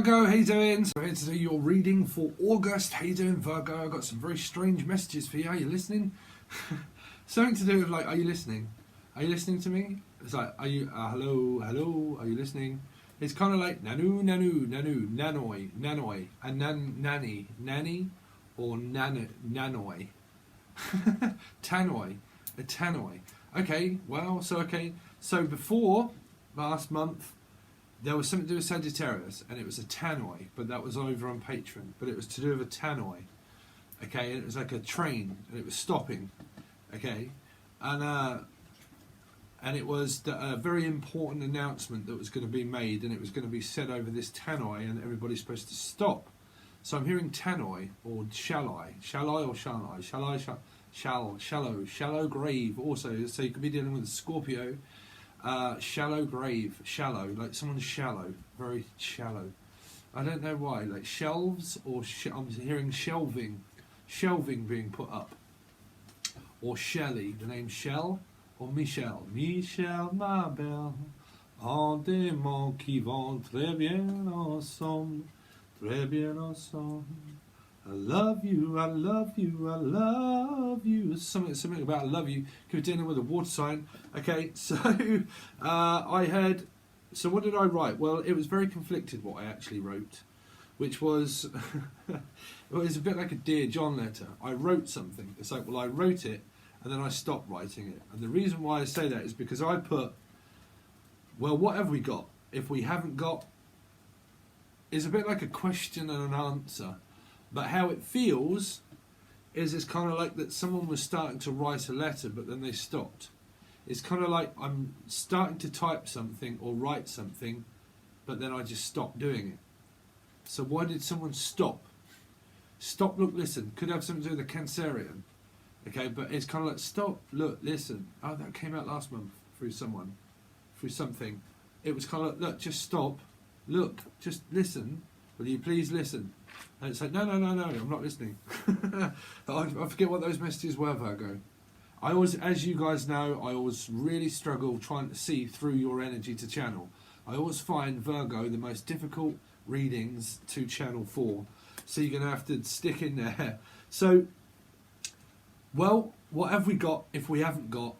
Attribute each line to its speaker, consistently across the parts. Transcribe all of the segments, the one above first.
Speaker 1: Virgo, how you doing? So here to do your reading for August. How you doing, Virgo? I've got some very strange messages for you. Are you listening? Something to do with like, are you listening? Are you listening to me? It's like, are you, hello, hello, are you listening? It's kind of like nanu, nanu, nanu, nanoi, nanoi, and nanny, nanny, or nanoi. Tanoi, a tanoi. Okay, well, so before last month, there was something to do with Sagittarius, and it was a tannoy, but that was over on Patron. But it was to do with a tannoy, okay, and it was like a train, and it was stopping, okay, and it was a very important announcement that was going to be made, and it was going to be said over this tannoy, and everybody's supposed to stop. So I'm hearing tannoy, or shall I or shall I, shallow grave also, so you could be dealing with a Scorpio. Shallow grave, shallow, like someone's shallow, very shallow. I don't know why, like shelves, or I'm hearing shelving being put up. Or Shelley, the name Shell, or Michel, ma belle, en des mots qui vont très bien ensemble, très bien ensemble. I love you, I love you, I love you. Something about I love you. Could be dealing with a water sign. Okay, so I heard. So what did I write? Well, it was very conflicted what I actually wrote, which was it was a bit like a Dear John letter. I wrote something. It's like, well, I wrote it and then I stopped writing it. And the reason why I say that is because I put, well, what have we got? If we haven't got, is a bit like a question and an answer. But how it feels is it's kind of like that someone was starting to write a letter, but then they stopped. It's kind of like I'm starting to type something or write something, but then I just stopped doing it. So why did someone stop? Stop, look, listen. Could have something to do with the Cancerian. Okay, but it's kind of like stop, look, listen. Oh, that came out last month through someone, through something. It was kind of like, look, just stop, look, just listen. Will you please listen? And it's like, no, I'm not listening. I forget what those messages were, Virgo. I always, as you guys know, I always really struggle trying to see through your energy to channel. I always find Virgo the most difficult readings to channel for. So you're going to have to stick in there. So, well, what have we got if we haven't got ?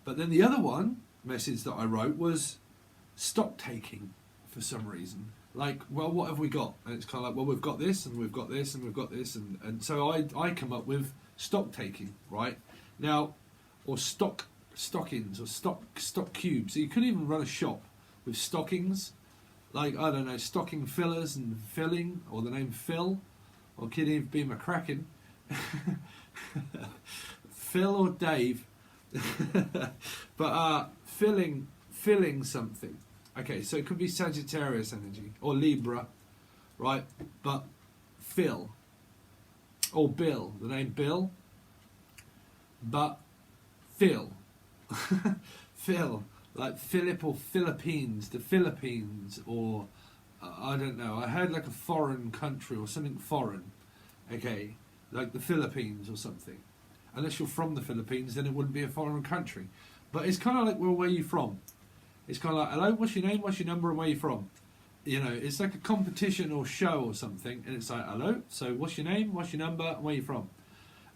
Speaker 1: But then the other message that I wrote was stock taking for some reason. Like, well, what have we got? And it's kind of like, well, we've got this, and we've got this, and we've got this, and so I come up with stock taking, right? Now, or stockings, or stock cubes. So you could even run a shop with stockings, like, I don't know, stocking fillers and filling, or the name Phil, or could even be McCracken, Phil or Dave, but filling something. Okay, so it could be Sagittarius energy or Libra, right? But Phil or Bill, the name Bill, but Phil, Phil, like Philip or Philippines, the Philippines, or I don't know. I heard like a foreign country or something foreign. Okay, like the Philippines or something. Unless you're from the Philippines, then it wouldn't be a foreign country. But it's kind of like, well, where are you from? It's kind of like, hello, what's your name, what's your number, and where are you from? You know, it's like a competition or show or something, and it's like, hello, so what's your name, what's your number, and where are you from?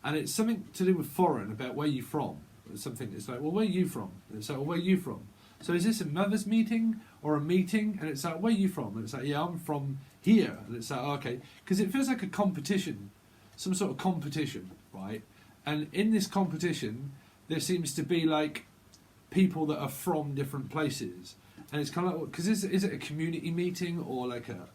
Speaker 1: And it's something to do with foreign, about where you're from. It's something, it's like, well, where are you from? And it's like, well, where are you from? So is this a mother's meeting or a meeting? And it's like, where are you from? And it's like, yeah, I'm from here. And it's like, oh, okay. Because it feels like a competition, some sort of competition, right? And in this competition, there seems to be like people that are from different places, and it's kind of like, because is it a community meeting or like a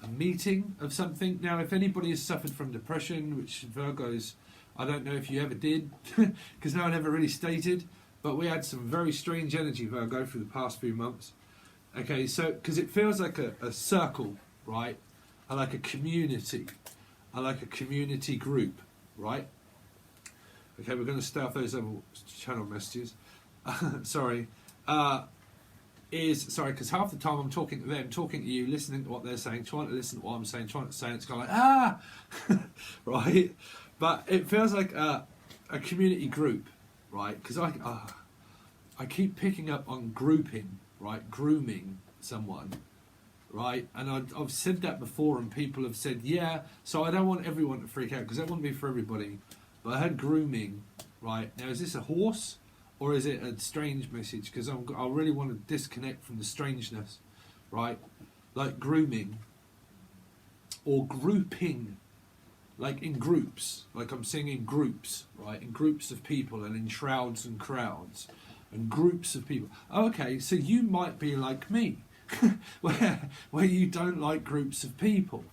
Speaker 1: meeting of something? Now, if anybody has suffered from depression, which Virgos, I don't know if you ever did, because no one ever really stated, but we had some very strange energy, Virgo, through the past few months. Okay, so because it feels like a circle, right? I like a community, I like a community group, right? Okay, we're going to stay off those other channel messages. Sorry, because half the time I'm talking to them, talking to you, listening to what they're saying, trying to listen to what I'm saying, trying to say, and it's kind of like, right? But it feels like a community group, right? Because I keep picking up on grouping, right? Grooming someone, right? And I've said that before, and people have said, yeah. So I don't want everyone to freak out because that wouldn't be for everybody. But I heard grooming, right? Now, is this a horse or is it a strange message? Because I really want to disconnect from the strangeness, right? Like grooming or grouping, like in groups. Like I'm seeing in groups, right? In groups of people and in shrouds and crowds and groups of people. Oh, okay, so you might be like me, where you don't like groups of people,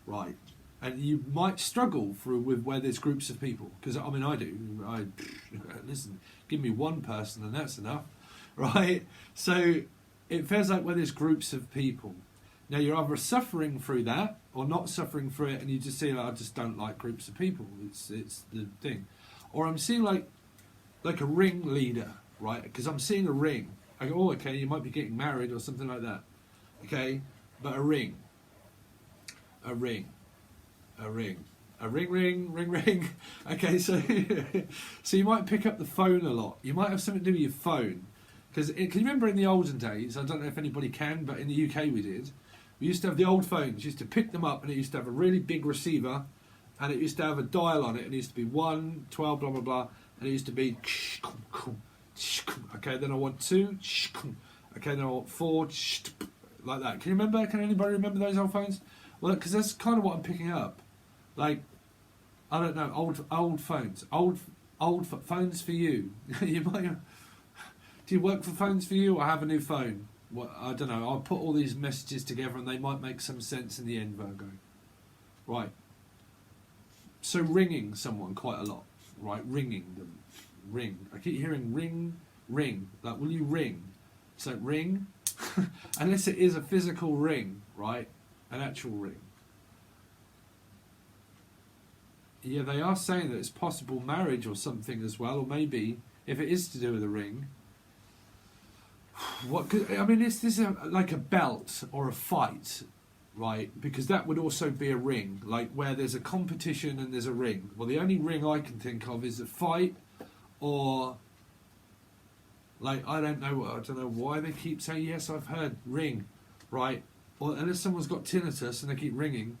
Speaker 1: right? And you might struggle with where there's groups of people, because I mean I do. Listen, give me one person and that's enough, right? So it feels like where there's groups of people. Now you're either suffering through that or not suffering through it, and you just see like I just don't like groups of people. It's the thing, or I'm seeing like a ring leader, right? Because I'm seeing a ring. I go, oh, okay, you might be getting married or something like that, okay? But a ring. Okay, so so you might pick up the phone a lot. You might have something to do with your phone. Because can you remember in the olden days, I don't know if anybody can, but in the UK we did, we used to have the old phones. You used to pick them up and it used to have a really big receiver and it used to have a dial on it and it used to be 1, 12, blah, blah, blah. And it used to be, okay, then I want 2, okay, then I want 4, like that. Can you remember? Can anybody remember those old phones? Well, because that's kind of what I'm picking up. Like, I don't know, old phones, old phones for you. You might. Do you work for phones for you, or have a new phone? Well, I don't know. I'll put all these messages together, and they might make some sense in the end, Virgo. Right. So ringing someone quite a lot, right? Ringing them, ring. I keep hearing ring. Like, will you ring? So ring, unless it is a physical ring, right? An actual ring. Yeah, they are saying that it's possible marriage or something as well, or maybe if it is to do with a ring. What? I mean, is this like a belt or a fight, right? Because that would also be a ring, like where there's a competition and there's a ring. Well, the only ring I can think of is a fight, or like I don't know why they keep saying yes. I've heard ring, right? Or unless someone's got tinnitus and they keep ringing.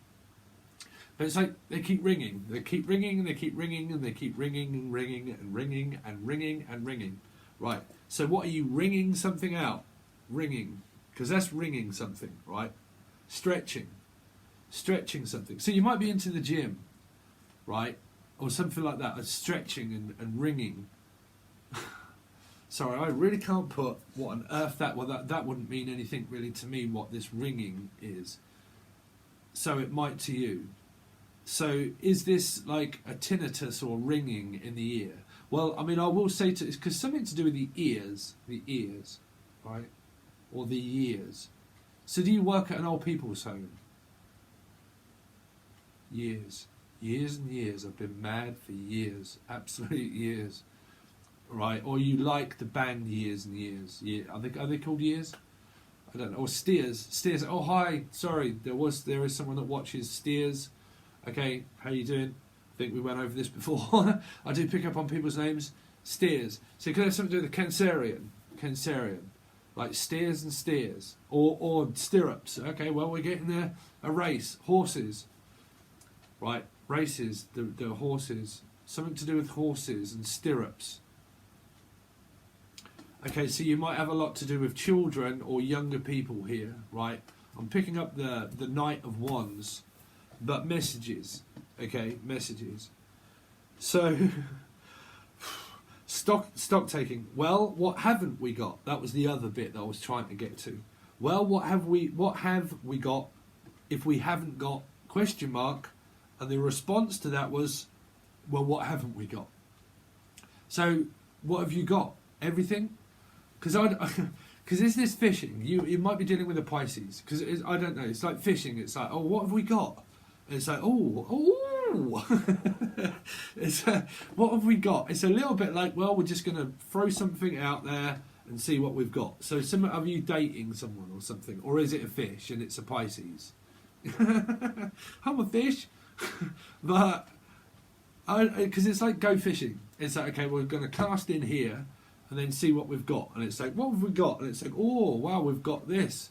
Speaker 1: But it's like they keep ringing, and they keep ringing, and they keep ringing, and they keep ringing and ringing and ringing and ringing and ringing. Right. So what are you ringing something out? Ringing, because that's ringing something, right? Stretching something. So you might be into the gym, right, or something like that. Stretching and ringing. Sorry, I really can't put what on earth that. Well, that wouldn't mean anything really to me. What this ringing is. So it might to you. So is this like a tinnitus or ringing in the ear? Well, I mean, I will say it's because something to do with the ears, right? Or the years. So do you work at an old people's home? Years and years. I've been mad for years, absolute years, right? Or you like the band Years and Years? Yeah, are they called Years? I don't know. Or Steers. Oh, hi. Sorry, there is someone that watches Steers. Okay, how you doing? I think we went over this before. I do pick up on people's names. Steers. So it could have something to do with the Cancerian. Like steers and steers. Or stirrups. Okay, well, we're getting there. A race. Horses. Right, races. The horses. Something to do with horses and stirrups. Okay, so you might have a lot to do with children or younger people here, right? I'm picking up the Knight of Wands. But messages, okay, messages. So, stock taking. Well, what haven't we got? That was the other bit that I was trying to get to. Well, what have we got if we haven't got ? And the response to that was, well, what haven't we got? So, what have you got? Everything? Because is this fishing? You might be dealing with a Pisces. Because I don't know. It's like fishing. It's like, oh, what have we got? And it's like, oh. It's what have we got? It's a little bit like, well, we're just going to throw something out there and see what we've got. So, are you dating someone or something, or is it a fish and it's a Pisces? I'm a fish, but because it's like go fishing. It's like, okay, we're going to cast in here and then see what we've got, and it's like, what have we got? And it's like, oh wow, we've got this.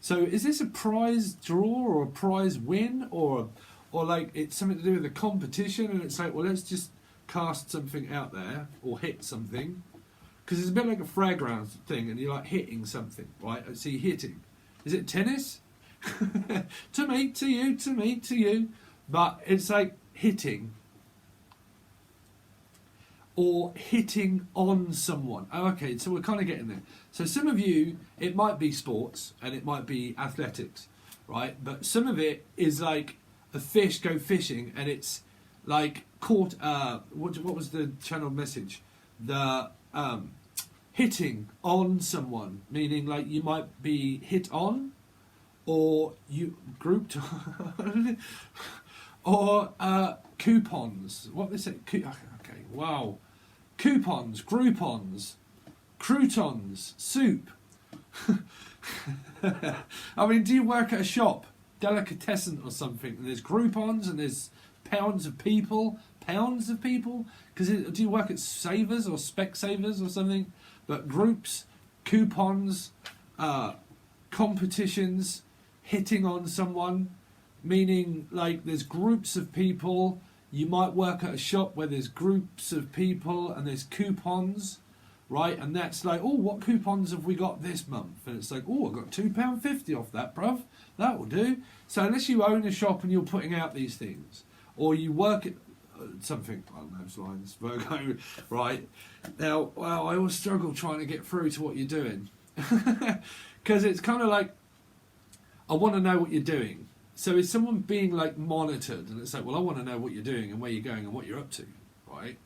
Speaker 1: So is this a prize draw or a prize win, or like it's something to do with a competition, and it's like, well, let's just cast something out there or hit something, because it's a bit like a frag round thing, and you're like hitting something, right? So you're hitting. Is it tennis? To me, to you, to me, to you, but it's like hitting. Or hitting on someone. Oh, okay, so we're kind of getting there. So some of you, it might be sports and it might be athletics, right? But some of it is like a fish go fishing, and it's like caught. What was the channel message? The hitting on someone, meaning like you might be hit on, or you grouped, or coupons. What they say? Okay, wow. Coupons, Groupons, croutons, soup. I mean, do you work at a shop, delicatessen or something, and there's Groupons and there's pounds of people? Because do you work at Savers or Specsavers or something? But groups, coupons, competitions, hitting on someone, meaning like there's groups of people. You might work at a shop where there's groups of people and there's coupons, right? And that's like, oh, what coupons have we got this month? And it's like, oh, I got £2.50 off that, bruv. That will do. So unless you own a shop and you're putting out these things, or you work at something along those lines, Virgo, right? Now, well, I always struggle trying to get through to what you're doing. Because it's kind of like, I want to know what you're doing. So is someone being like monitored? And it's like, well, I want to know what you're doing and where you're going and what you're up to, right?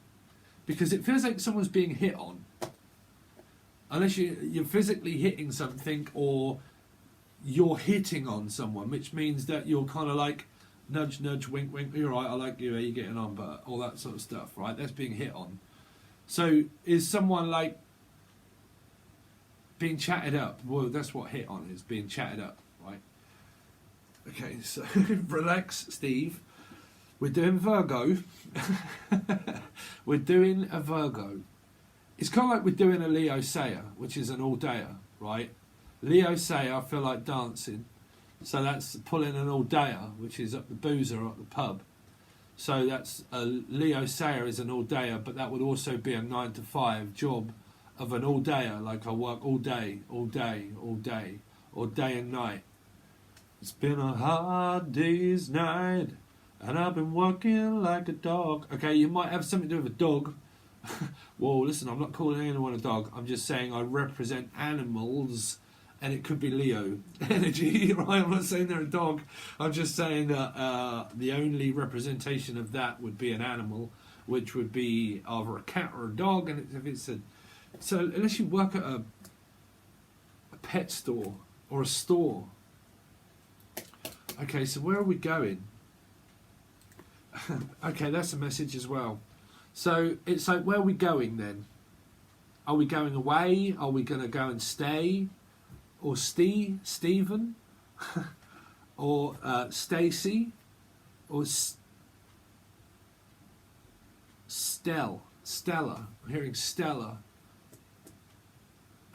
Speaker 1: Because it feels like someone's being hit on. Unless you're physically hitting something, or you're hitting on someone, which means that you're kind of like nudge, nudge, wink, wink. You're right, I like you, how you getting on, but all that sort of stuff, right? That's being hit on. So is someone like being chatted up? Well, that's what hit on is, being chatted up, right? Okay, so relax, Steve. We're doing Virgo. We're doing a Virgo. It's kind of like we're doing a Leo Sayer, which is an all-dayer, right? Leo Sayer, I feel like dancing. So that's pulling an all-dayer, which is up the boozer or at the pub. So that's a Leo Sayer is an all-dayer, but that would also be a 9 to 5 job of an all-dayer, like I work all day, all day, all day, or day and night. It's been a hard day's night, and I've been working like a dog. Okay, you might have something to do with a dog. Well, listen, I'm not calling anyone a dog. I'm just saying I represent animals, and it could be Leo energy, right? I'm not saying they're a dog. I'm just saying that the only representation of that would be an animal, which would be either a cat or a dog. And if it's a... So unless you work at a pet store or a store... Okay, so where are we going? Okay, that's a message as well. So it's like, where are we going then? Are we going away? Are we going to go and stay? Or Stephen? Or Stacy? Or Stella? I'm hearing Stella.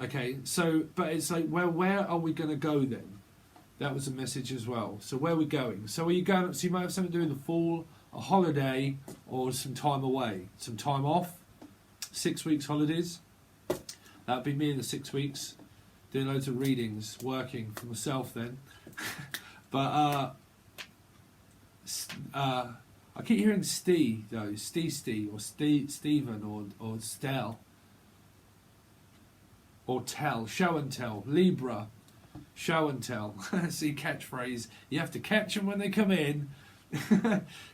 Speaker 1: Okay, so, but it's like, where are we going to go then? That was a message as well. So where are we going? So are you going? So you might have something to do in the fall, a holiday, or some time away, some time off. 6 weeks holidays. That would be me in the 6 weeks, doing loads of readings, working for myself then. But I keep hearing Steve though, Steve, or Stephen, or Stel, or tell, show and tell, Libra. Show and tell. See, catchphrase. You have to catch them when they come in.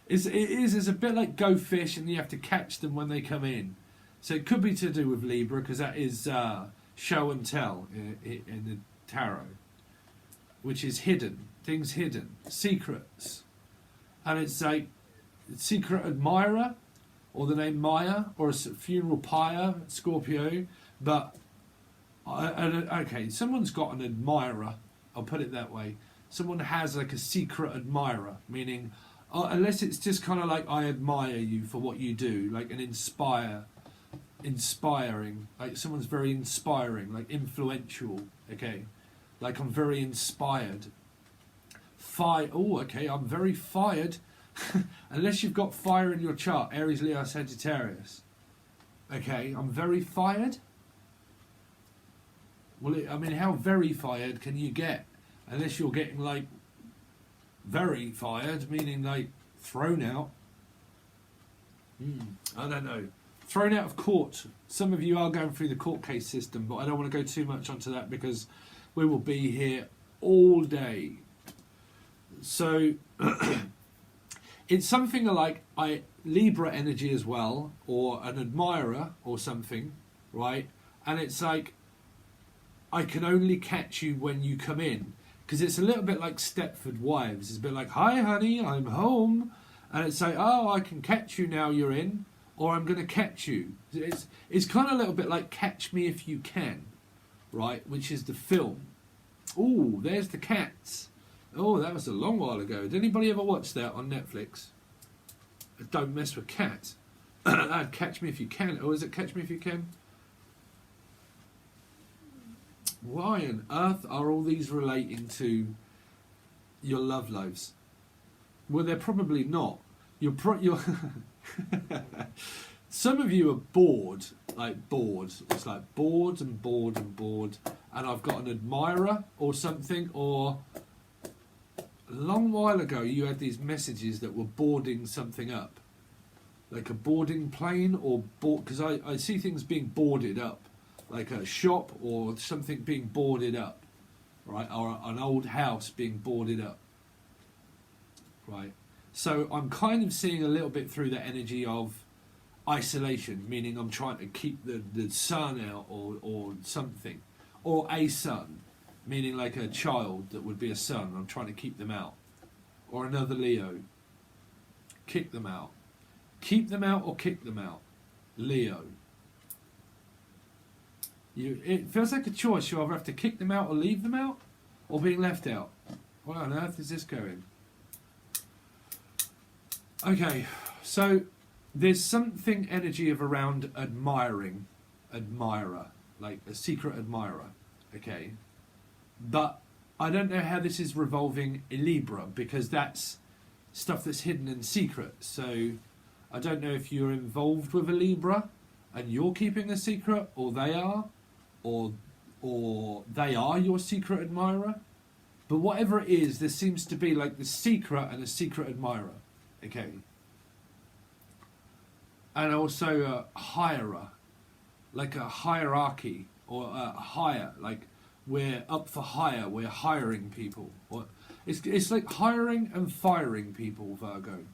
Speaker 1: It's a bit like go fish, and you have to catch them when they come in. So it could be to do with Libra, because that is show and tell in the tarot, which is hidden, things hidden, secrets. And it's like secret admirer, or the name Maya, or a funeral pyre, Scorpio, but okay, someone's got an admirer, I'll put it that way. Someone has like a secret admirer, meaning, unless it's just kind of like, I admire you for what you do, like an inspiring, like someone's very inspiring, like influential, okay? Like I'm very inspired. Oh, okay, I'm very fired. Unless you've got fire in your chart, Aries, Leo, Sagittarius. Okay, I'm very fired. Well, I mean, how very fired can you get? Unless you're getting like very fired, meaning like thrown out. I don't know. Thrown out of court. Some of you are going through the court case system, but I don't want to go too much onto that because we will be here all day. So it's something like Libra energy as well, or an admirer or something, right? And it's like, I can only catch you when you come in. Because it's a little bit like Stepford Wives. It's a bit like, hi honey, I'm home. And it's like, oh, I can catch you now you're in. Or I'm going to catch you. It's kind of a little bit like Catch Me If You Can, right? Which is the film. Oh, there's the cats. Oh, that was a long while ago. Did anybody ever watch that on Netflix? Don't mess with cats. Catch Me If You Can. Or is it Catch Me If You Can? Why on earth are all these relating to your love lives? Well, they're probably not. You're some of you are bored, like bored. It's like bored and bored and bored. And I've got an admirer or something. Or a long while ago, you had these messages that were boarding something up, like a boarding plane or board. Because I see things being boarded up, like a shop or something being boarded up, right? Or an old house being boarded up, right? So I'm kind of seeing a little bit through the energy of isolation, meaning I'm trying to keep the sun out or something. Or a son, meaning like a child that would be a son. I'm trying to keep them out. Or another Leo. Kick them out. Keep them out or kick them out. Leo. It feels like a choice. You either have to kick them out or leave them out, or being left out. What on earth is this going? Okay, so there's something energy of around admirer, like a secret admirer, okay? But I don't know how this is revolving in Libra, because that's stuff that's hidden in secret. So I don't know if you're involved with a Libra and you're keeping a secret, or they are, or they are your secret admirer. But whatever it is, there seems to be like the secret and a secret admirer. Okay. And also a hirer, like a hierarchy, or a hire, like we're up for hire, we're hiring people. Or it's like hiring and firing people, Virgo.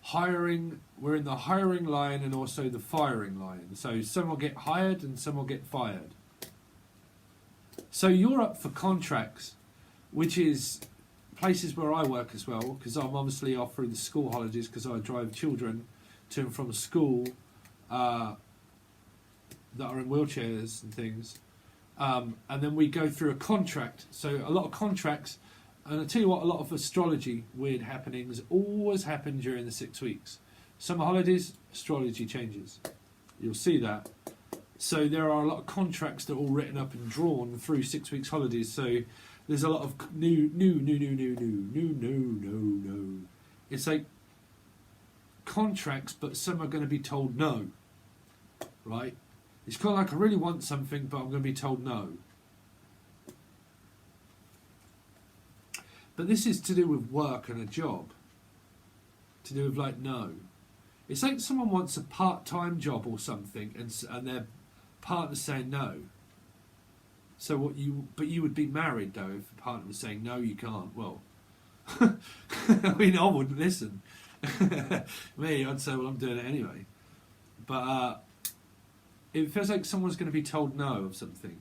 Speaker 1: Hiring, we're in the hiring line and also the firing line. So some will get hired and some will get fired. So you're up for contracts, which is places where I work as well, because I'm obviously off through the school holidays because I drive children to and from school that are in wheelchairs and things. And then we go through a contract. So a lot of contracts, and I tell you what, a lot of astrology weird happenings always happen during the 6 weeks. Summer holidays, astrology changes. You'll see that. So there are a lot of contracts that are all written up and drawn through 6 weeks holidays. So there's a lot of new. It's like contracts, but some are going to be told no. Right? It's kind of like I really want something, but I'm going to be told no. But this is to do with work and a job. To do with like no. It's like someone wants a part-time job or something, and their partner's saying no. So but you would be married though if the partner was saying no, you can't. Well, I mean, I wouldn't listen. Me, I'd say, well, I'm doing it anyway. But it feels like someone's going to be told no of something.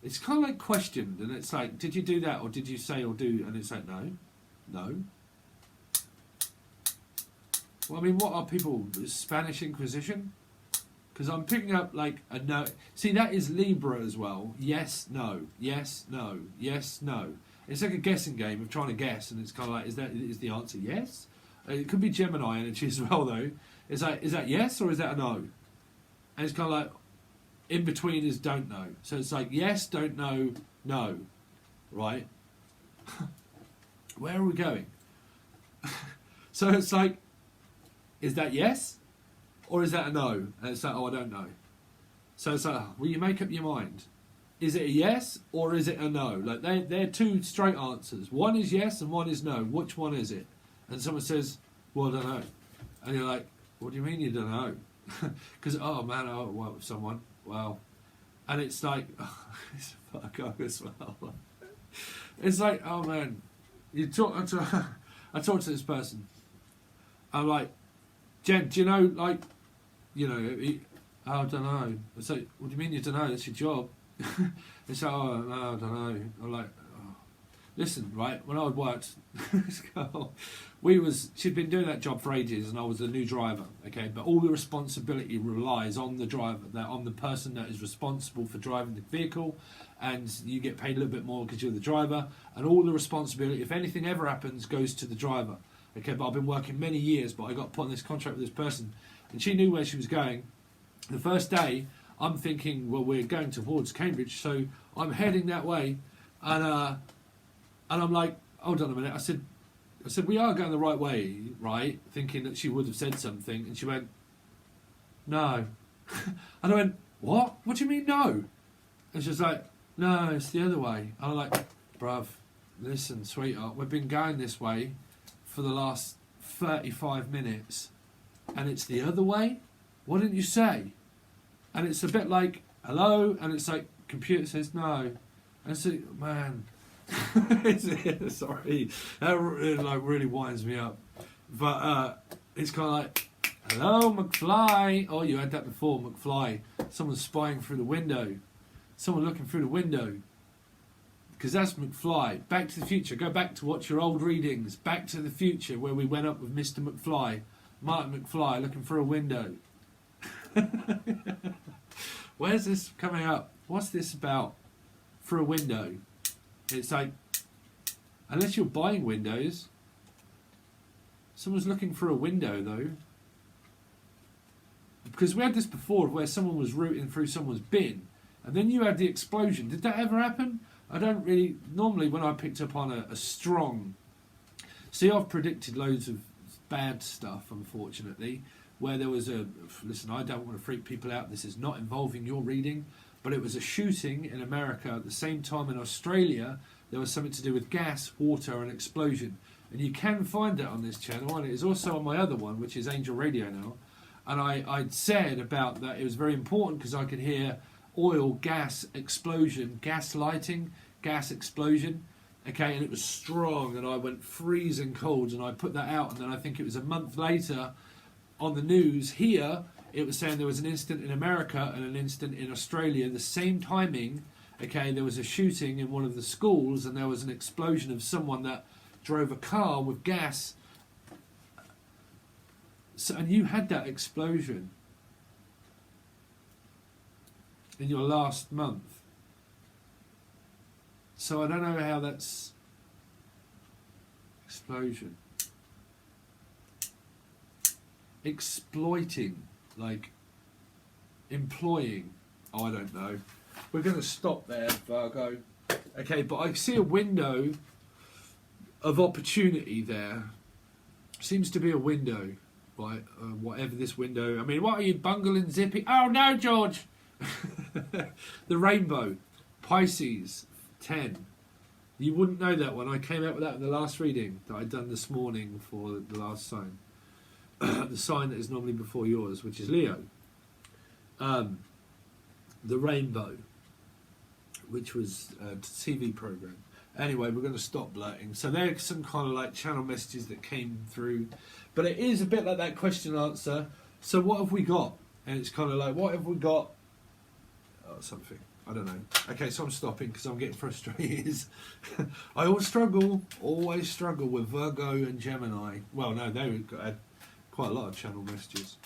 Speaker 1: It's kind of like questioned, and it's like, did you do that, or did you say or do? And it's like, no. Well, I mean, what are people, Spanish Inquisition? Because I'm picking up like a no. See, that is Libra as well. Yes, no, yes, no, yes, no. It's like a guessing game of trying to guess, and it's kind of like, is the answer yes? It could be Gemini energy as well, though. It's like, is that yes or is that a no? And it's kind of like, in between is don't know. So it's like yes, don't know, no, right? Where are we going? So it's like, is that yes? Or is that a no? And it's like, oh, I don't know. So it's like, well, you make up your mind. Is it a yes or is it a no? Like they're two straight answers. One is yes and one is no. Which one is it? And someone says, well, I don't know. And you're like, what do you mean you don't know? Because, oh man, I went with someone. Well, and it's like, oh, it's Virgo as well. It's like, oh man, I talk to this person. I'm like, Jen, do you know, like, you know, I don't know. It's like, what do you mean you don't know? That's your job. It's like, oh, no, I don't know. I'm like, oh. Listen, right, when I worked, this girl, she'd been doing that job for ages and I was the new driver, okay? But all the responsibility relies on the driver, on the person that is responsible for driving the vehicle, and you get paid a little bit more because you're the driver, and all the responsibility, if anything ever happens, goes to the driver. Okay, but I've been working many years, but I got put on this contract with this person, and she knew where she was going. The first day, I'm thinking, well, we're going towards Cambridge, so I'm heading that way, and I'm like, hold on a minute. I said, we are going the right way, right? Thinking that she would have said something, and she went, no. And I went, what? What do you mean no? And she was like, no, it's the other way. And I'm like, bruv, listen, sweetheart, we've been going this way for the last 35 minutes and it's the other way? What didn't you say? And it's a bit like, hello? And it's like, computer says no. And it's like, man, sorry, that really winds me up. But it's kind of like, hello, McFly. Oh, you had that before, McFly. Someone's spying through the window. Someone looking through the window. Because that's McFly. Back to the Future. Go back to watch your old readings. Back to the Future, where we went up with Mr. McFly. Martin McFly looking through a window. Where's this coming up? What's this about? Through a window. It's like, unless you're buying windows, someone's looking through a window though. Because we had this before where someone was rooting through someone's bin and then you had the explosion. Did that ever happen? I don't really, normally when I picked up on a strong, see, I've predicted loads of bad stuff, unfortunately, where there was listen, I don't want to freak people out, this is not involving your reading, but it was a shooting in America at the same time in Australia. There was something to do with gas, water and explosion. And you can find it on this channel, and it is also on my other one, which is Angel Radio now. And I'd said about that it was very important because I could hear oil, gas, explosion, gas lighting, gas explosion. Okay, and it was strong, and I went freezing cold, and I put that out, and then I think it was a month later on the news here, it was saying there was an incident in America and an incident in Australia, the same timing. Okay, there was a shooting in one of the schools, and there was an explosion of someone that drove a car with gas. So, and you had that explosion in your last month. So I don't know how that's explosion. Exploiting, like employing. Oh, I don't know. We're going to stop there, Virgo. Okay, but I see a window of opportunity there. Seems to be a window, right? Whatever this window. I mean, what are you bungling, zippy? Oh no, George. The rainbow, Pisces, 10. You wouldn't know that one. I came out with that in the last reading that I'd done this morning for the last sign. The sign that is normally before yours, which is Leo. The rainbow, which was a TV program. Anyway, we're going to stop blurting. So there's some kind of like channel messages that came through, but it is a bit like that question answer. So what have we got? And it's kind of like, what have we got? Oh, something. I don't know. Okay, so I'm stopping because I'm getting frustrated. I always struggle with Virgo and Gemini. Well, no, they had quite a lot of channel messages.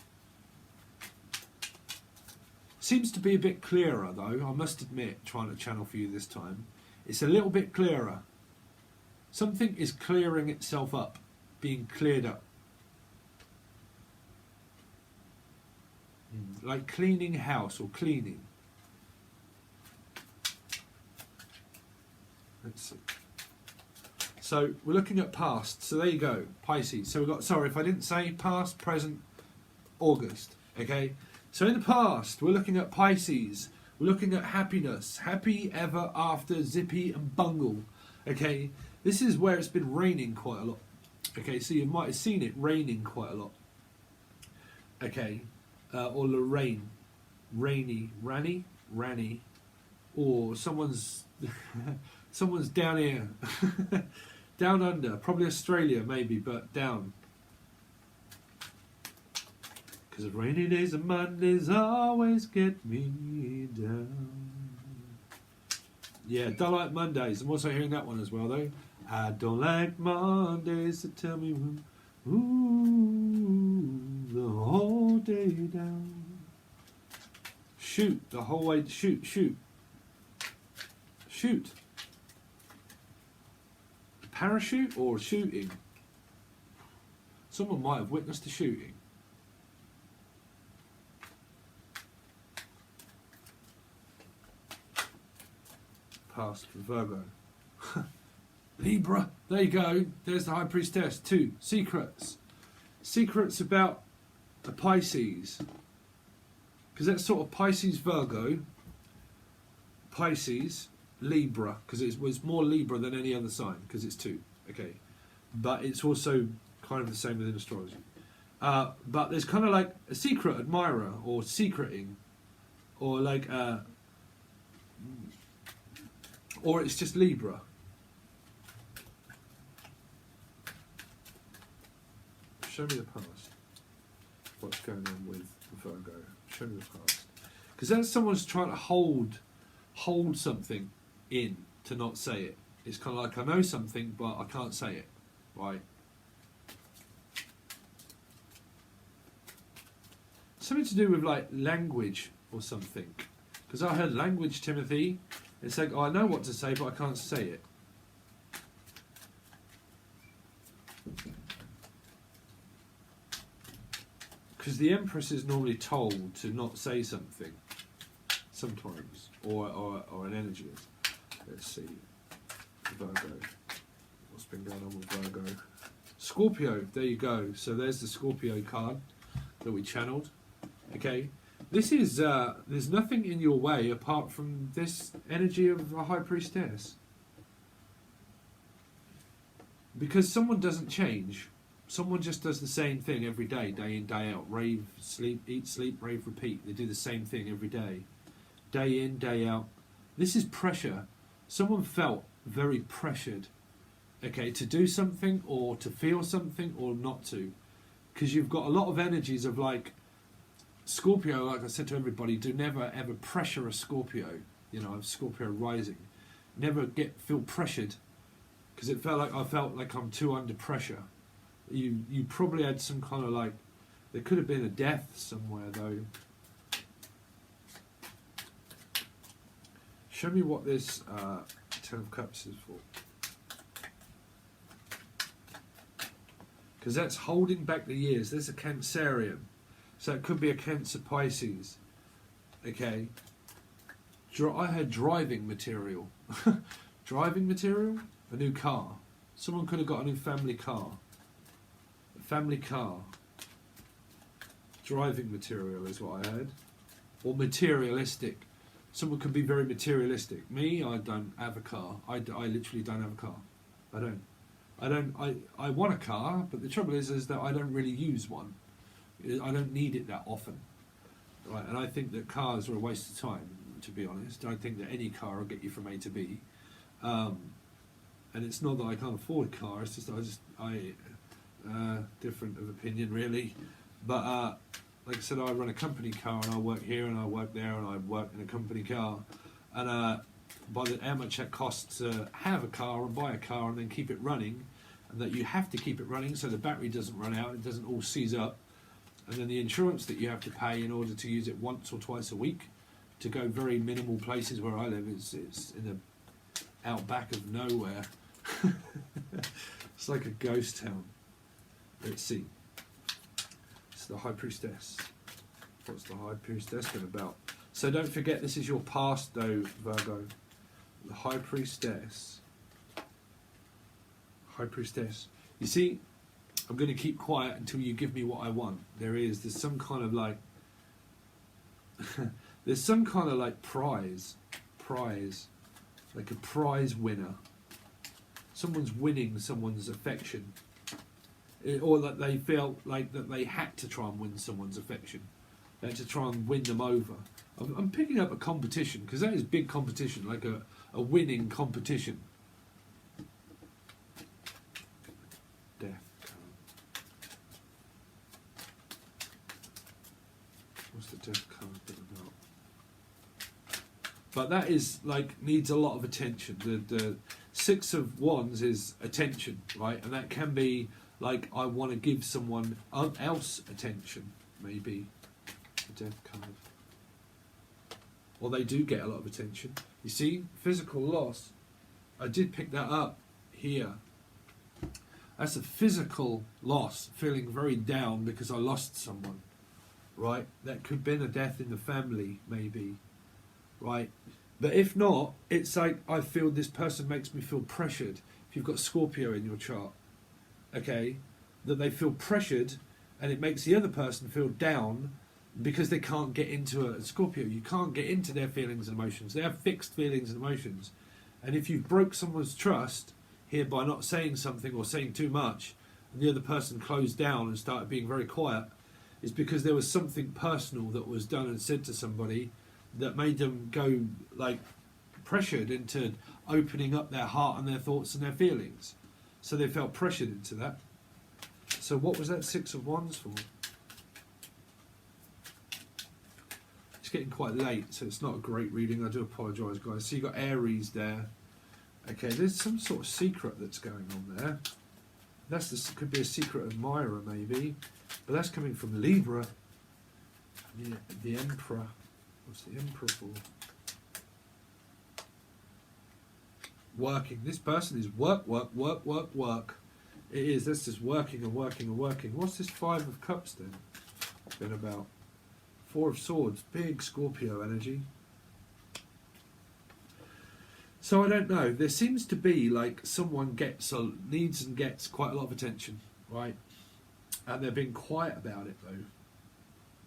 Speaker 1: Seems to be a bit clearer though, I must admit, trying to channel for you this time. It's a little bit clearer. Something is clearing itself up, being cleared up. Like cleaning house or cleaning. Let's see. So we're looking at past. So there you go, Pisces. So we've got, sorry if I didn't say past, present, August. Okay. So in the past, we're looking at Pisces. We're looking at happiness, happy ever after, zippy and bungle. Okay. This is where it's been raining quite a lot. Okay. So you might have seen it raining quite a lot. Okay. Or Lorraine, rainy, Ranny, or someone's down here. Down under, probably Australia maybe, but down. Because rainy days and Mondays always get me down. Yeah, don't like Mondays. I'm also hearing that one as well though. I don't like Mondays, so tell me ooh, the whole day down. Shoot, the whole way, shoot. Parachute or shooting? Someone might have witnessed a shooting. Past for Virgo. Libra, there you go. There's the High Priestess. 2 secrets. Secrets about the Pisces. Because that's sort of Pisces, Virgo, Pisces, Libra, because it was more Libra than any other sign, because it's 2, okay. But it's also kind of the same within astrology. But there's kind of like a secret admirer, or secreting, or like, or it's just Libra. Show me the past. What's going on with Virgo? Show me the past. Because then someone's trying to hold something in to not say it. It's kind of like I know something but I can't say it, right? Something to do with like language or something. Because I heard language, Timothy. It's like, oh, I know what to say but I can't say it. Because the Empress is normally told to not say something sometimes, or an energy is. Let's see, Virgo. What's been going on with Virgo? Scorpio, there you go. So there's the Scorpio card that we channeled. Okay, this is, there's nothing in your way apart from this energy of a High Priestess. Because someone doesn't change. Someone just does the same thing every day, day in, day out. Rave, sleep, eat, sleep, rave, repeat. They do the same thing every day. Day in, day out. This is pressure. Someone felt very pressured, okay, to do something or to feel something or not to. Because you've got a lot of energies of like, Scorpio, like I said to everybody, do never ever pressure a Scorpio. You know, Scorpio rising. Never feel pressured. Because I felt like I'm too under pressure. You probably had some kind of like, there could have been a death somewhere though. Show me what this 10 of Cups is for. Because that's holding back the years. There's a Cancerian. So it could be a Cancer Pisces. Okay. I had driving material. Driving material? A new car. Someone could have got a new family car. Family car. Driving material is what I heard. Or materialistic. Someone could be very materialistic. Me, I don't have a car. I literally don't have a car. I want a car, but the trouble is that I don't really use one. I don't need it that often. Right? And I think that cars are a waste of time, to be honest. I think that any car will get you from A to B. And it's not that I can't afford a car, it's just different of opinion really, but like I said, I run a company car and I work here and I work there and I work in a company car, and how much it costs to have a car and buy a car and then keep it running, and that you have to keep it running so the battery doesn't run out, it doesn't all seize up, and then the insurance that you have to pay in order to use it once or twice a week to go very minimal places. Where I live, it's in the outback of nowhere. It's like a ghost town. Let's see. It's the High Priestess. What's the High Priestess been about? So don't forget, this is your past though, Virgo. The High Priestess High Priestess. You see, I'm going to keep quiet until you give me what I want. There's some kind of like, there's some kind of like prize, like a prize winner. Someone's winning someone's affection. Or that they felt like that they had to try and win someone's affection. They had to try and win them over. I'm picking up a competition, because that is big competition, like a winning competition. Death card. What's the death card bit about? But that is like needs a lot of attention. The Six of Wands is attention, right? And that can be like I want to give someone else attention, maybe. The death card. Or they do get a lot of attention. You see, physical loss. I did pick that up here. That's a physical loss, feeling very down because I lost someone, right? That could have been a death in the family, maybe, right? But if not, it's like I feel this person makes me feel pressured. If you've got Scorpio in your chart, okay, that they feel pressured and it makes the other person feel down because they can't get into a Scorpio. You can't get into their feelings and emotions. They have fixed feelings and emotions. And if you've broke someone's trust here by not saying something or saying too much, and the other person closed down and started being very quiet, it's because there was something personal that was done and said to somebody that made them go like pressured into opening up their heart and their thoughts and their feelings. So they felt pressured into that. So what was that Six of Wands for? It's getting quite late, so it's not a great reading. I do apologise, guys. So you got Aries there. Okay, there's some sort of secret that's going on there. Could be a secret admirer, maybe. But that's coming from Libra. The Emperor. What's the Emperor for? Working. This person is work. It is. That's just working and working and working. What's this Five of Cups then been about? Four of Swords. Big Scorpio energy. So I don't know. There seems to be like someone needs and gets quite a lot of attention, right? And they're being quiet about it though.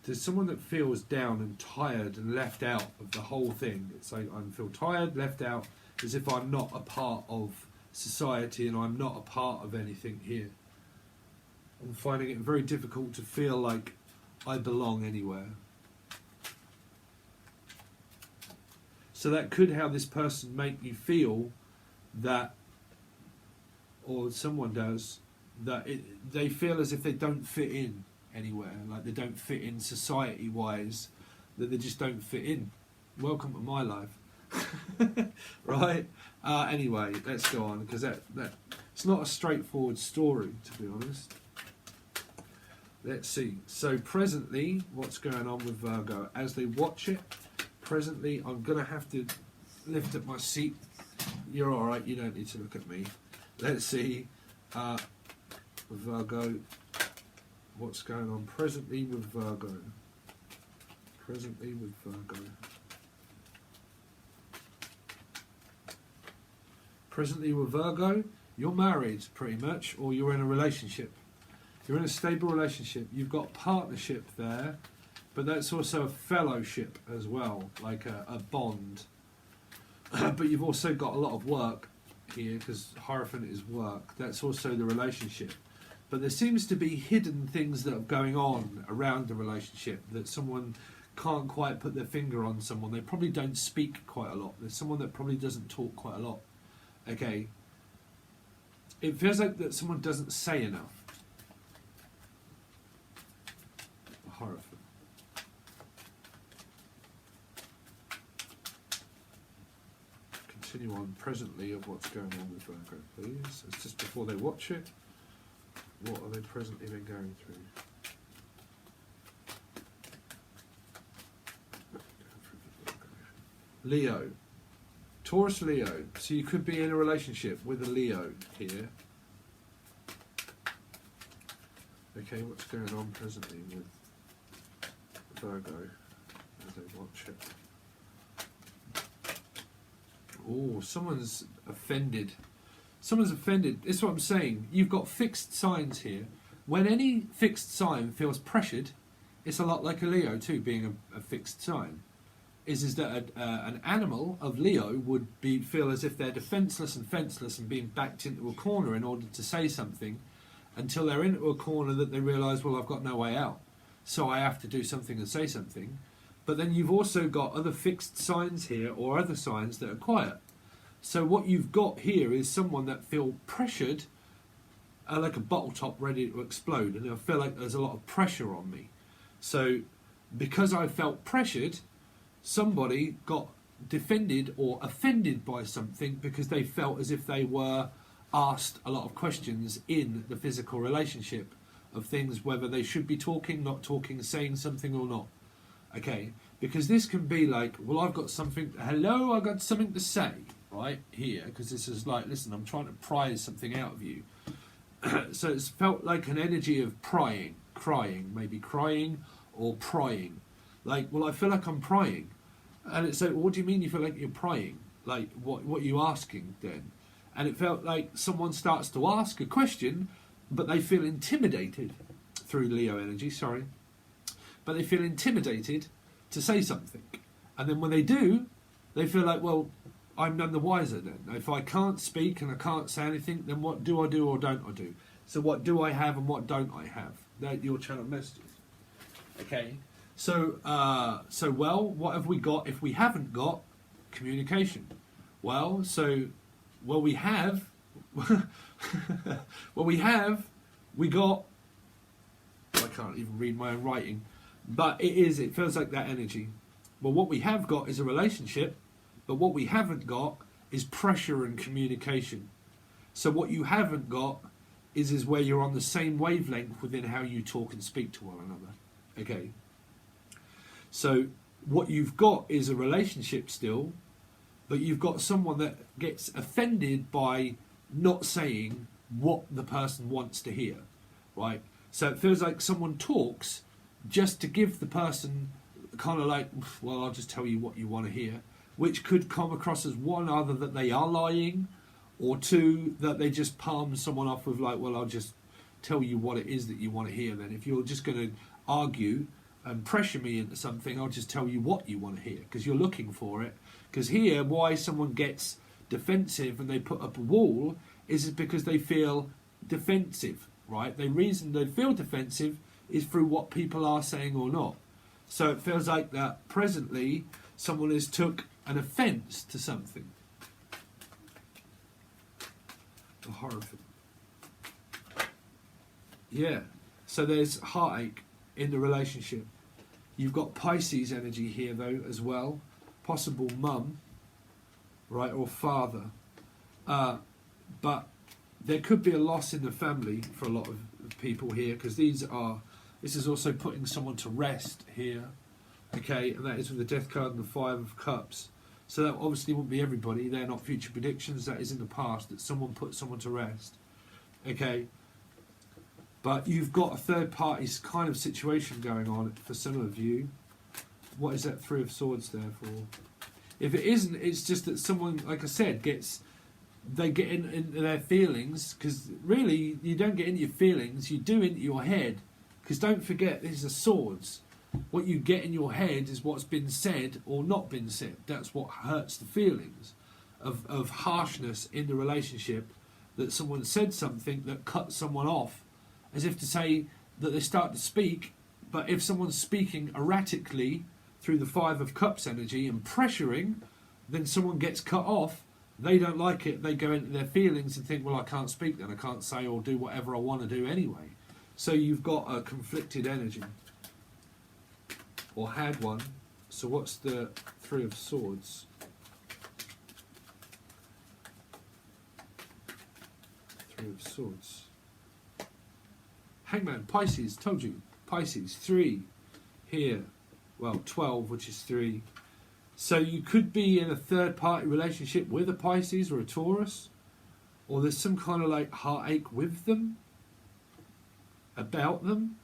Speaker 1: There's someone that feels down and tired and left out of the whole thing. It's like I feel tired, left out, as if I'm not a part of society and I'm not a part of anything here. I'm finding it very difficult to feel like I belong anywhere. So that could how this person make you feel that, or someone does, that they feel as if they don't fit in anywhere, like they don't fit in society-wise, that they just don't fit in. Welcome to my life. Right? Anyway, let's go on, because that it's not a straightforward story, to be honest. Let's see. So presently, what's going on with Virgo? As they watch it, presently, I'm going to have to lift up my seat. You're all right. You don't need to look at me. Let's see. Virgo. What's going on presently with Virgo? Presently with Virgo. Presently with Virgo, you're married pretty much, or you're in a relationship. You're in a stable relationship. You've got partnership there. But that's also a fellowship as well, like a bond. But you've also got a lot of work here, because Hierophant is work. That's also the relationship. But there seems to be hidden things that are going on around the relationship, that someone can't quite put their finger on someone. They probably don't speak quite a lot. There's someone that probably doesn't talk quite a lot. Okay. It feels like that someone doesn't say enough. Hierophant. Continue on presently of what's going on with Virgo, please. It's just before they watch it. What are they presently been going through? Leo. Taurus Leo. So you could be in a relationship with a Leo here. Okay, what's going on presently with Virgo as they watch it? Oh, someone's offended. Someone's offended. That's what I'm saying. You've got fixed signs here. When any fixed sign feels pressured, it's a lot like a Leo too, being a fixed sign. Is that an animal of Leo would feel as if they're defenceless and fenceless and being backed into a corner in order to say something, until they're into a corner that they realise, well, I've got no way out, so I have to do something and say something. But then you've also got other fixed signs here, or other signs that are quiet. So what you've got here is someone that feel pressured, like a bottle top ready to explode, and I feel like there's a lot of pressure on me. So because I felt pressured, somebody got defended or offended by something because they felt as if they were asked a lot of questions in the physical relationship of things, whether they should be talking, not talking, saying something or not. Okay, because this can be like, well, I've got something, hello, I've got something to say, right, here, because this is like, listen, I'm trying to pry something out of you. So it's felt like an energy of crying, maybe crying or prying. Like, well, I feel like I'm prying. And it's like, what do you mean you feel like you're prying? Like, what are you asking then? And it felt like someone starts to ask a question, but they feel intimidated through Leo energy, sorry. But they feel intimidated to say something. And then when they do, they feel like, well, I'm none the wiser then. If I can't speak and I can't say anything, then what do I do or don't I do? So what do I have and what don't I have? They're your channel messages. Okay. So, well, what have we got if we haven't got communication? Well, we have, we got, I can't even read my own writing, but it feels like that energy. Well, what we have got is a relationship, but what we haven't got is pressure and communication. So what you haven't got is where you're on the same wavelength within how you talk and speak to one another. Okay. So what you've got is a relationship still, but you've got someone that gets offended by not saying what the person wants to hear, right? So it feels like someone talks just to give the person kind of like, well, I'll just tell you what you want to hear, which could come across as one, either that they are lying, or two, that they just palm someone off with like, well, I'll just tell you what it is that you want to hear then. If you're just going to argue and pressure me into something, I'll just tell you what you want to hear, because you're looking for it. Because here, why someone gets defensive and they put up a wall is because they feel defensive, right? The reason they feel defensive is through what people are saying or not. So it feels like that presently someone has took an offence to something. A horror film. Yeah. So there's heartache in the relationship. You've got Pisces energy here though as well. Possible mum, right, or father. But there could be a loss in the family for a lot of people here, because this is also putting someone to rest here. Okay, and that is with the Death card and the Five of Cups. So that obviously won't be everybody. They're not future predictions. That is in the past, that someone put someone to rest. Okay. But you've got a third party kind of situation going on for some of you. What is that Three of Swords there for? If it isn't, it's just that someone, like I said, they get into their feelings, because really you don't get into your feelings, you do into your head. Because don't forget, these are swords. What you get in your head is what's been said or not been said. That's what hurts the feelings of harshness in the relationship, that someone said something that cut someone off, as if to say that they start to speak, but if someone's speaking erratically through the Five of Cups energy and pressuring, then someone gets cut off, they don't like it, they go into their feelings and think, well, I can't speak then, I can't say or do whatever I want to do anyway. So you've got a conflicted energy, or had one. So what's the Three of Swords? Three of Swords. Hangman, Pisces, told you. Pisces, 3 here. Well, 12, which is 3. So you could be in a third party relationship with a Pisces or a Taurus, or there's some kind of like heartache with them, about them,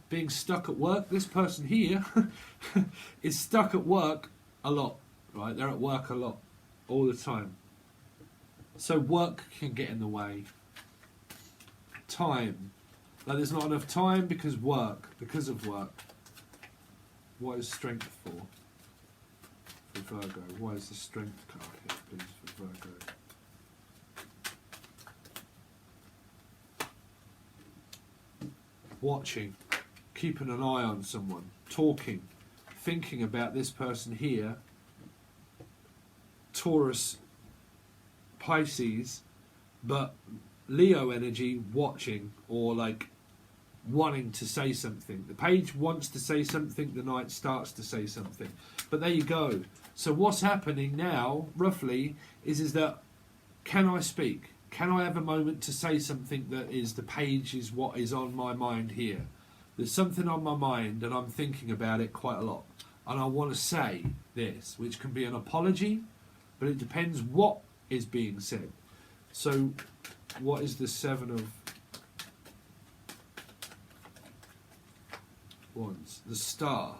Speaker 1: being stuck at work. This person here is stuck at work a lot, right? They're at work a lot, all the time. So work can get in the way. Time. Like there's not enough time because of work. What is strength for Virgo? Why is the strength card here, please, for Virgo? Watching, keeping an eye on someone, talking, thinking about this person here. Taurus, Pisces, but Leo energy, watching, or like wanting to say something. The page wants to say something, the knight starts to say something. But there you go. So what's happening now, roughly, is that can I speak? Can I have a moment to say something that is the page is what is on my mind here? There's something on my mind and I'm thinking about it quite a lot. And I want to say this, which can be an apology, but it depends what is being said. So what is the Seven of Wands? The Star.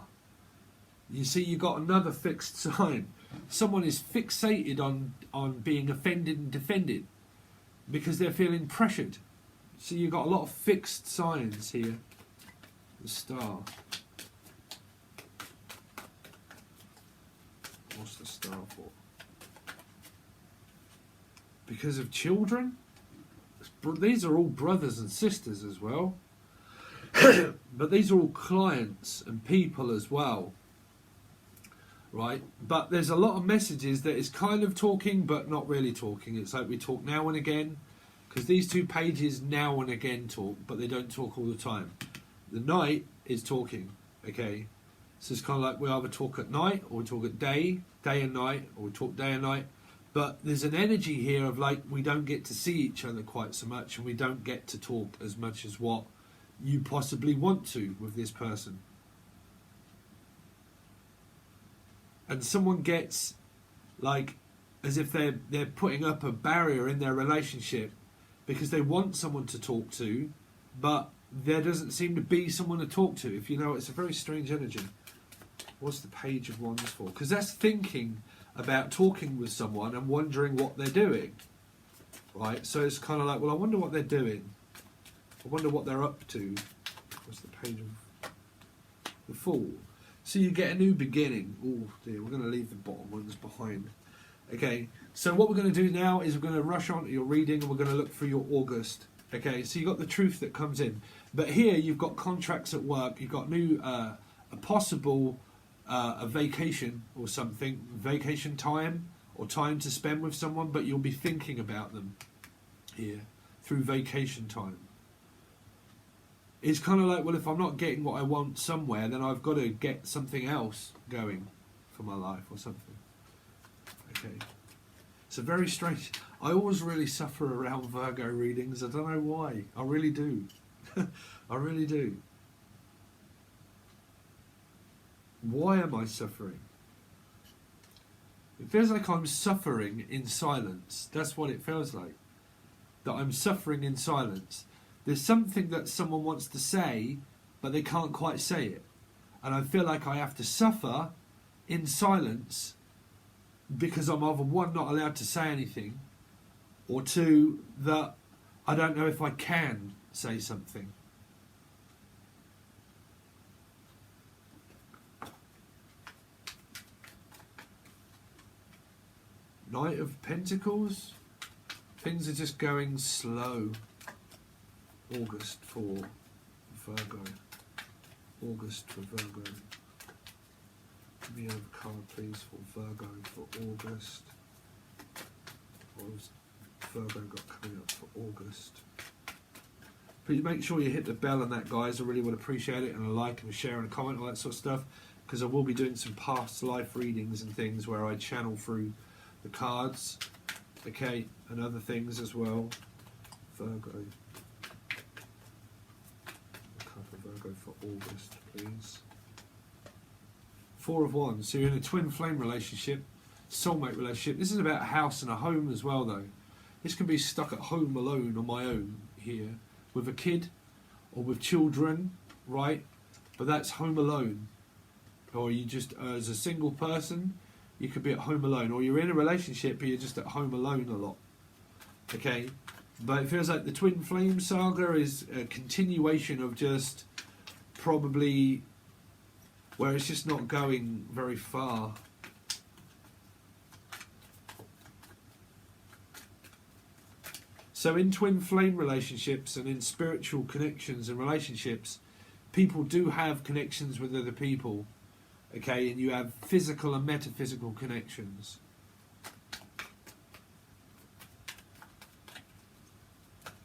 Speaker 1: You see, you got another fixed sign. Someone is fixated on being offended and defended because they're feeling pressured. So you've got a lot of fixed signs here. The Star. What's the Star for? Because of children? These are all brothers and sisters as well. But these are all clients and people as well. Right? But there's a lot of messages that is kind of talking but not really talking. It's like we talk now and again. Because these two pages now and again talk, but they don't talk all the time. The Knight is talking. Okay? So it's kind of like we either talk at night or we talk at day and night, or we talk day and night. But there's an energy here of like we don't get to see each other quite so much, and we don't get to talk as much as what you possibly want to with this person. And someone gets like as if they're putting up a barrier in their relationship because they want someone to talk to, but there doesn't seem to be someone to talk to. If you know, it's a very strange energy. What's the Page of Wands for? Because that's thinking about talking with someone and wondering what they're doing, right? So it's kind of like, well, I wonder what they're doing. I wonder what they're up to. What's the Page of the Fool? So you get a new beginning. Oh dear, we're going to leave the bottom ones behind. Okay, so what we're going to do now is we're going to rush on to your reading and we're going to look for your August. Okay, so you've got the truth that comes in. But here you've got contracts at work, you've got new, a possible a vacation or something, vacation time or time to spend with someone, but you'll be thinking about them here through vacation time. It's kind of like, well, if I'm not getting what I want somewhere, then I've got to get something else going for my life or something. Okay. It's a very strange... I always really suffer around Virgo readings. I don't know why. I really do. I really do. Why am I suffering? It feels like I'm suffering in silence. That's what it feels like. That I'm suffering in silence. There's something that someone wants to say, but they can't quite say it. And I feel like I have to suffer in silence because I'm either one, not allowed to say anything, or two, that I don't know if I can say something. Knight of Pentacles. Things are just going slow. August for Virgo. August for Virgo. Give me a card, please, for Virgo for August. What's Virgo got coming up for August? Please make sure you hit the bell on that, guys. I really would appreciate it, and a like and a share and a comment, all that sort of stuff, because I will be doing some past life readings and things where I channel through the cards, okay, and other things as well. Virgo. A card for Virgo for August, please. Four of Wands. So you're in a twin flame relationship, soulmate relationship. This is about a house and a home as well, though. This can be stuck at home alone on my own here with a kid or with children, right? But that's home alone. Or you just, as a single person, you could be at home alone. Or you're in a relationship but you're just at home alone a lot. Okay, but it feels like the twin flame saga is a continuation of just probably where it's just not going very far. So in twin flame relationships and in spiritual connections and relationships, people do have connections with other people, okay, and you have physical and metaphysical connections.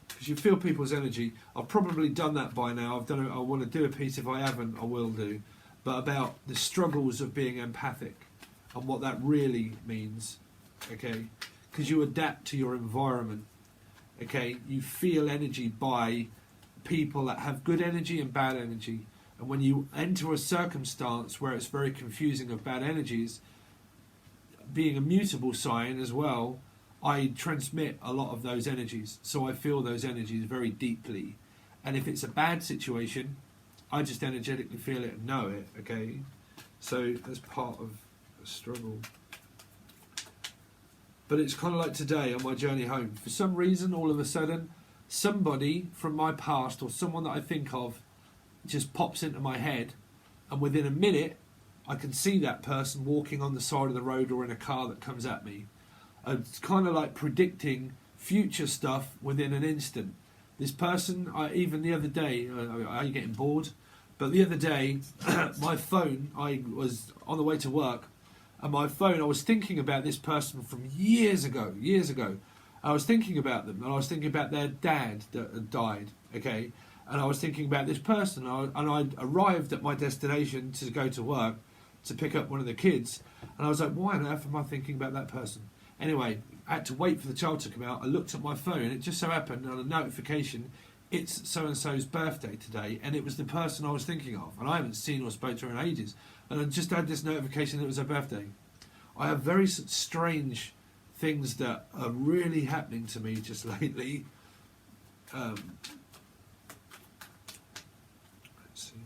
Speaker 1: Because you feel people's energy. I've probably done that by now. I've done it. I want to do a piece. If I haven't, I will do. But about the struggles of being empathic and what that really means, okay? Because you adapt to your environment. Okay, you feel energy by people that have good energy and bad energy. And when you enter a circumstance where it's very confusing of bad energies, being a mutable sign as well, I transmit a lot of those energies. So I feel those energies very deeply. And if it's a bad situation, I just energetically feel it and know it, okay? So that's part of a struggle. But it's kind of like today on my journey home. For some reason, all of a sudden, somebody from my past or someone that I think of just pops into my head. And within a minute, I can see that person walking on the side of the road or in a car that comes at me. It's kind of like predicting future stuff within an instant. This person, even the other day, are you getting bored? But the other day, my phone, I was on the way to work. And my phone, I was thinking about this person from years ago. I was thinking about them, and I was thinking about their dad that had died, okay? And I was thinking about this person, and I arrived at my destination to go to work to pick up one of the kids, and I was like, why on earth am I thinking about that person? Anyway, I had to wait for the child to come out. I looked at my phone, and it just so happened on a notification, it's so-and-so's birthday today, and it was the person I was thinking of, and I haven't seen or spoken to her in ages. And I just had this notification that it was her birthday. I have very strange things that are really happening to me just lately. Let's see.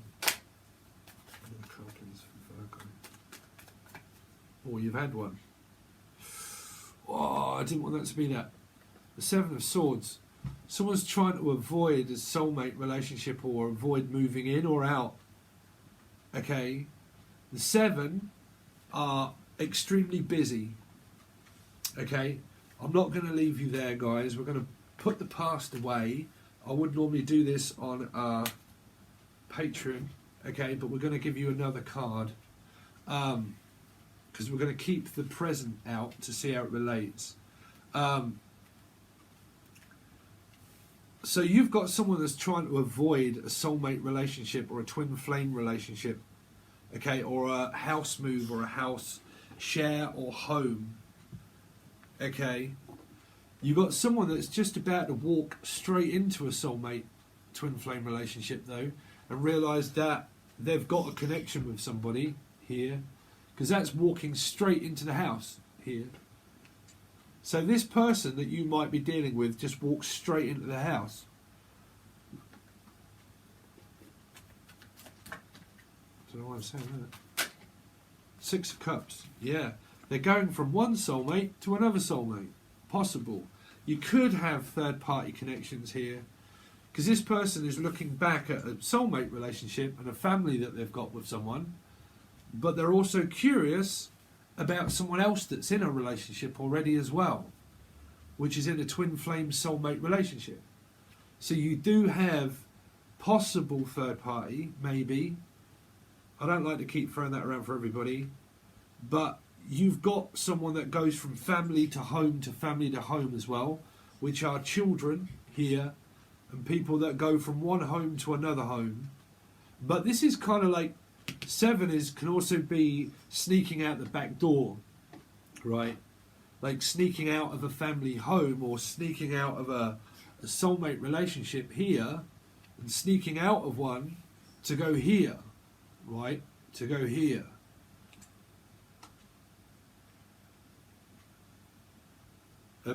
Speaker 1: Oh, you've had one. Oh, I didn't want that to be that. The Seven of Swords. Someone's trying to avoid a soulmate relationship or avoid moving in or out. Okay? The Seven are extremely busy. Okay? I'm not going to leave you there, guys. We're going to put the past away. I would normally do this on Patron. Okay? But we're going to give you another card. Because we're going to keep the present out to see how it relates. So you've got someone that's trying to avoid a soulmate relationship or a twin flame relationship. Okay, or a house move or a house share or home. Okay, you got someone that's just about to walk straight into a soulmate twin flame relationship though, and realise that they've got a connection with somebody here, because that's walking straight into the house here. So this person that you might be dealing with just walks straight into the house. I don't know why I'm saying that. Six of Cups. Yeah. They're going from one soulmate to another soulmate. Possible. You could have third-party connections here, because this person is looking back at a soulmate relationship and a family that they've got with someone, but they're also curious about someone else that's in a relationship already as well, which is in a twin flame soulmate relationship. So you do have possible third party, maybe. I don't like to keep throwing that around for everybody, but you've got someone that goes from family to home as well, which are children here and people that go from one home to another home. But this is kind of like Seven can also be sneaking out the back door, right? Like sneaking out of a family home or sneaking out of a soulmate relationship here and sneaking out of one to go here, right? To go here.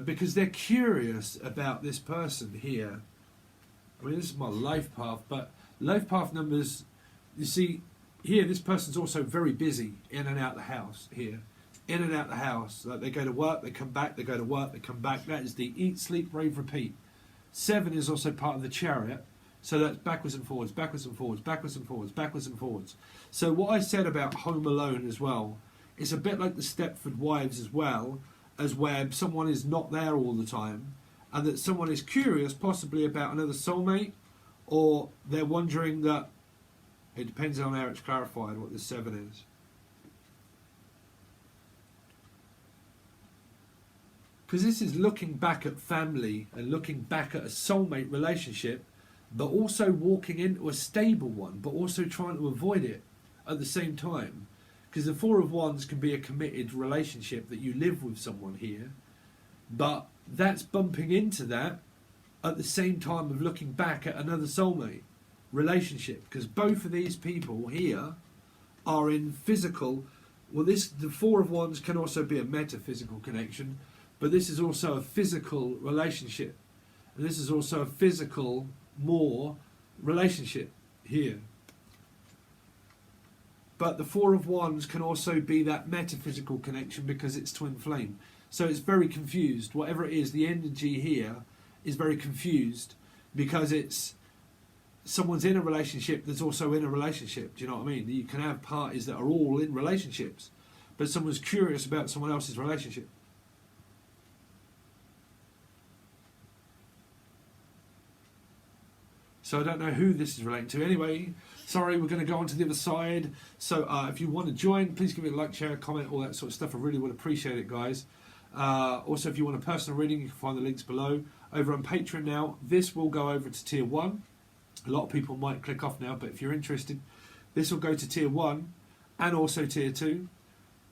Speaker 1: Because they're curious about this person here. I mean, this is my life path, but life path numbers, you see, here this person's also very busy in and out the house here. in and out the house. Like they go to work, they come back, they go to work, they come back. That is the eat, sleep, rave, repeat. 7 is also part of the chariot. So that's backwards and forwards, backwards and forwards, backwards and forwards, backwards and forwards. So what I said about Home Alone as well, it's a bit like the Stepford Wives as well, as where someone is not there all the time, and that someone is curious possibly about another soulmate, or they're wondering that, it depends on how it's clarified what the 7 is. Because this is looking back at family and looking back at a soulmate relationship, but also walking into a stable one, but also trying to avoid it at the same time. Because the 4 of Wands can be a committed relationship that you live with someone here, but that's bumping into that at the same time of looking back at another soulmate relationship. Because both of these people here are in physical, well, the 4 of Wands can also be a metaphysical connection, but this is also a physical relationship. And this is also a physical, more relationship here. But the 4 of Wands can also be that metaphysical connection because it's twin flame. So it's very confused. Whatever it is, the energy here is very confused because it's someone's in a relationship that's also in a relationship. Do you know what I mean? You can have parties that are all in relationships, but someone's curious about someone else's relationship. So I don't know who this is relating to. Anyway, sorry, we're going to go on to the other side. So if you want to join, please give me a like, share, comment, all that sort of stuff. I really would appreciate it, guys. Also, if you want a personal reading, you can find the links below. Over on Patreon now, this will go over to Tier 1. A lot of people might click off now, but if you're interested, this will go to Tier 1 and also Tier 2.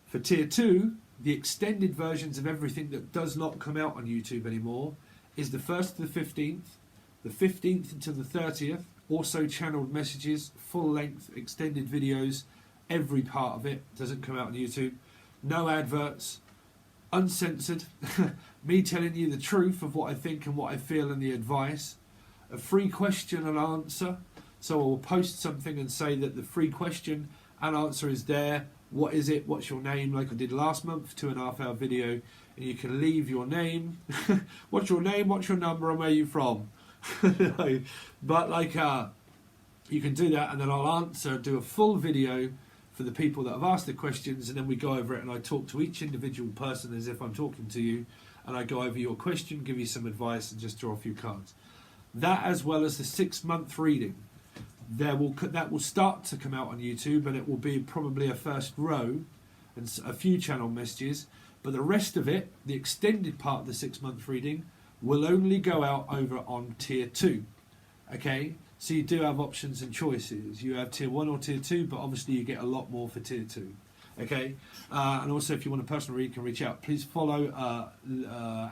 Speaker 1: For Tier 2, the extended versions of everything that does not come out on YouTube anymore is the 1st to the 15th. The 15th until the 30th, also channeled messages, full length extended videos, every part of it doesn't come out on YouTube. No adverts, uncensored, me telling you the truth of what I think and what I feel and the advice. A free question and answer, so I will post something and say that the free question and answer is there. What is it? What's your name? Like I did last month, 2.5 hour video, and you can leave your name. What's your name? What's your number? And where are you from? But like you can do that, and then I'll do a full video for the people that have asked the questions, and then we go over it and I talk to each individual person as if I'm talking to you, and I go over your question, give you some advice, and just draw a few cards. That, as well as the 6-month reading, that will start to come out on YouTube, and it will be probably a first row and a few channel messages, but the rest of it, the extended part of the 6-month reading, will only go out over on Tier 2. Okay, so you do have options and choices. You have Tier 1 or Tier 2, but obviously you get a lot more for Tier 2. Okay, and also if you want a personal read, you can reach out. Please follow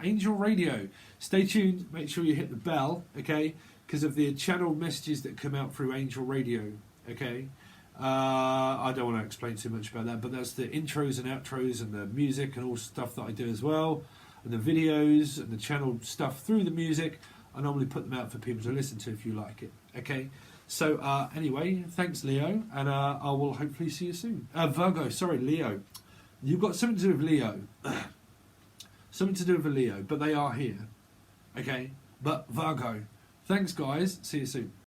Speaker 1: Angel Radio. Stay tuned, make sure you hit the bell, okay, because of the channeled messages that come out through Angel Radio. Okay, I don't want to explain too much about that, but that's the intros and outros and the music and all stuff that I do as well. And the videos and the channel stuff through the music, I normally put them out for people to listen to if you like it. Okay, so anyway, thanks Leo, and I will hopefully see you soon. Virgo, sorry, Leo. You've got something to do with Leo. Something to do with a Leo, but they are here. Okay, but Virgo. Thanks guys, see you soon.